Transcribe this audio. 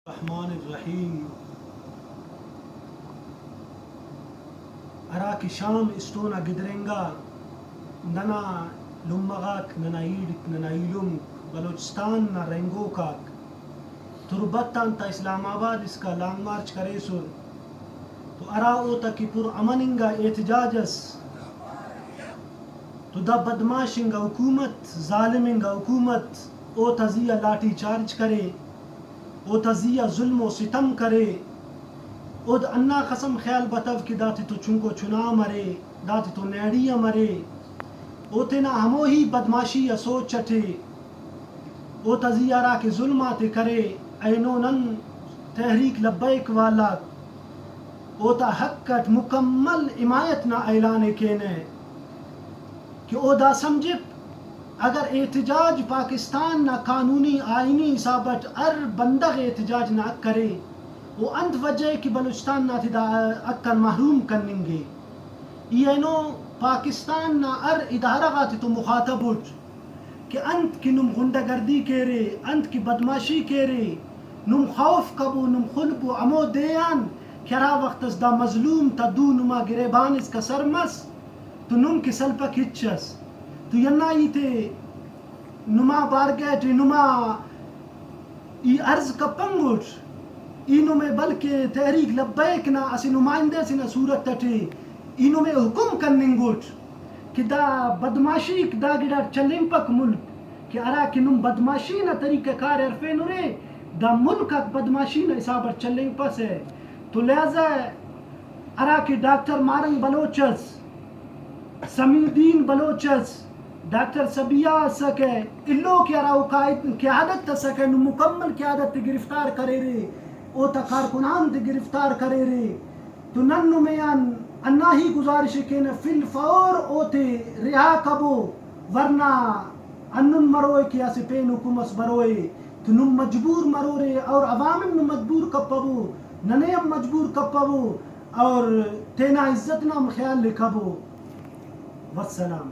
الرحمن الرحیم اراکی شام استونا گدرنگا ننا لمغاک ننا ایڈک ننا ایلم بلوچستان نا رنگوکاک تربتان تا اسلام آباد اس کا لانگ مارچ کرے سر تو ارا اوتا کی پر امننگا احتجاجس تو دا بدماشنگا حکومت ظالمنگا حکومت او تزیہ لاٹھی چارج کرے او تزیہ ظلم و ستم کرے او دا انا قسم خیال بتو کہ داتی تو چنکو چنا مرے داتی تو نیڑیا مرے او تینا ہمو ہی بدماشی یا سوچ چٹے او تزیہ را کے ظلمات کرے اینو نن تحریک لبیک والا او تا حق کٹ مکمل حمایت نہ اعلان کینے کہ او دا سمجھپ اگر احتجاج پاکستان نہ قانونی آئینی حسابت ار بندغ احتجاج نہ کرے وہ انت وجہ کہ بلوچستان نہ دا اکن محروم کننگے اینو پاکستان نہ ار ادارہ غاتی تو مخاطب اٹھ کہ انت کی نم غنڈہ گردی کیرے انت کی بدماشی کیرے نم خوف کبو نم خلبو امو دیان کرا وقت اس دا مظلوم تا دو نما گریبان اس کا سرمس تو نم کی سلپک ہچس تو ینا تے نما بارگیٹ نما ای عرض کپنگوٹ اینو میں بلکہ تحریک لبیک نا اسی نمائندے سے نا صورت تٹے اینو میں حکم کننگوٹ کہ دا بدماشی دا گڑا چلیں پک ملک کہ ارا کہ نم بدماشی نا طریقہ کار عرفے نورے دا ملک بدماشی نا حسابت چلیں پس ہے تو لہذا ارا کہ ڈاکٹر مارنگ بلوچس سمیدین بلوچس ڈاکٹر سبیہ سکے اللو کیا راو قیادت سکے نو مکمل قیادت گرفتار کرے رے او تا کارکنان تے گرفتار کرے رے تو ننو میان انا ہی گزارش کینا فی الفور او تے رہا کبو ورنہ انن مروئے کیا سے پین حکومت بروئے تو نم مجبور مرو رے اور عوام نم مجبور کپبو ننیم مجبور کپبو اور تینا عزت نام خیال لکھبو والسلام.